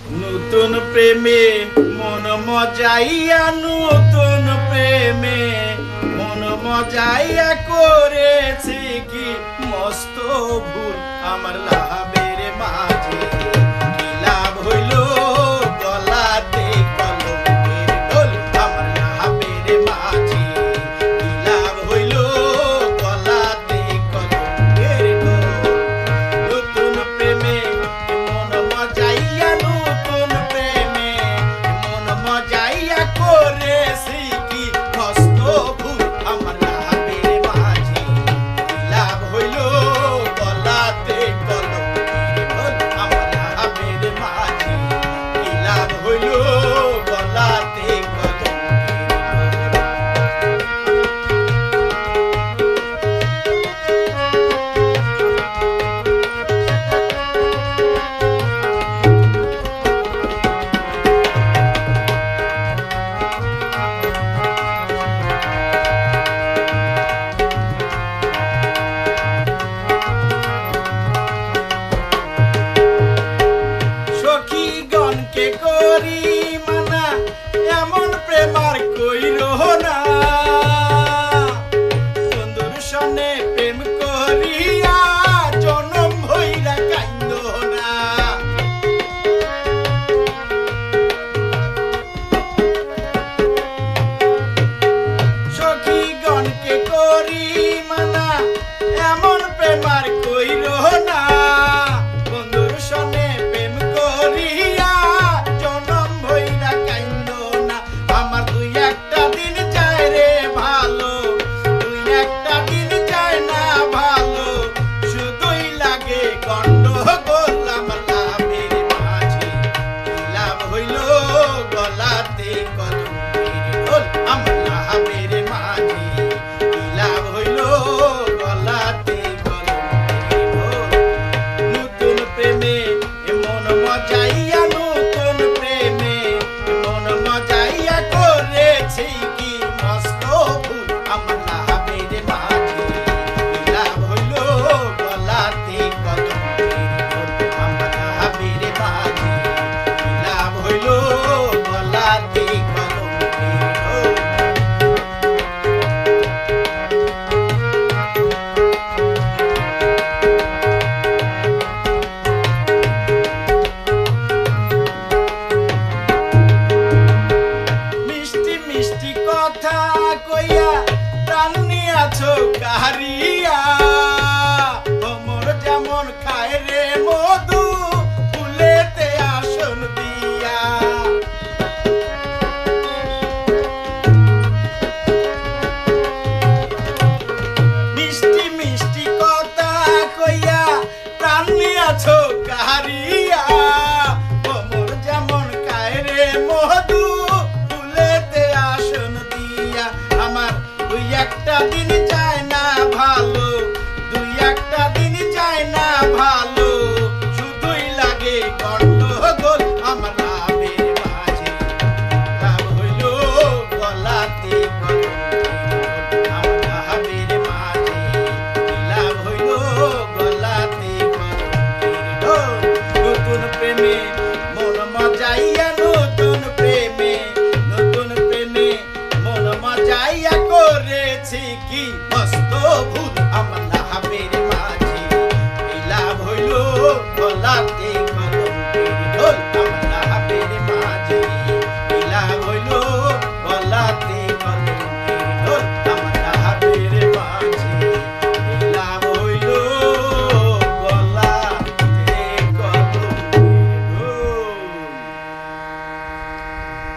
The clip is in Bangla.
নতুন প্রেমে মন মজাইয়া, নতুন প্রেমে মন মজাইয়া করেছি কি মস্ত ভুল আমার লাভের মাঝে। কি লাভ হইল গলাতে কলমের ঢোল আমার লাভের মাঝে। কি লাভ হইল গলাতে কলমের ঢোল। নতুন প্রেমে মন মজাইয়া, নতুন প্রেমে মন মজাইয়া করেছি কি মস্ত ভুল আমার লাভের মাঝে। কি লাভ হইল গলাতে কলমের ঢোল আমার লাভের মাঝে। কি লাভ হইল গলাতে কলমের ঢোল। সখীগণকে করি মানা, এমন প্রেম আর কইরো না। বন্ধুর সনে প্রেম করিয়া জনম ভইরা কাইন্দো না। সখীগণকে করি মানা, এমন প্রেম আর কইরো না। বন্ধুর সনে প্রেম করিয়া জনম ভইরা কাইন্দো না। আমার দুই একটা দিন যায় রে ভালো, দুই একটা দিন যায় না ভালো, শুধুই লাগে গন্ডগোল আমার লাভের মাঝে। কি লাভ হইল গলাতে কলমের ঢোল আমার লাভের মাঝে। কি লাভ হইল গলাতে কলমের ঢোল। নতুন প্রেমে মন মজাইয়া, নতুন প্রেমে মন মজাইয়া করেছি কি মস্ত ভুল আমার লাভের মাঝে। কি লাভ হইল গলাতে কলমের ঢোল আমার লাভের মাঝে। কি লাভ হইল গলাতে কলমের ঢোল। মিষ্টি মিষ্টি কথা কইয়া প্রাণ নিয়াছো কাহারিয়া। ভ্রমর যেমন খায় রে মধু ফুলেতে আসন দিয়া। মিষ্টি মিষ্টি কথা কইয়া প্রাণ নিয়াছো কাহারিয়া। ভ্রমর যেমন খায় রে মধু ফুলেতে আসন দিয়া। আমার দুই একটা দিন যায় না ভালো, দুই একটা দিন যায় না ভালো, শুধুই লাগে গন্ড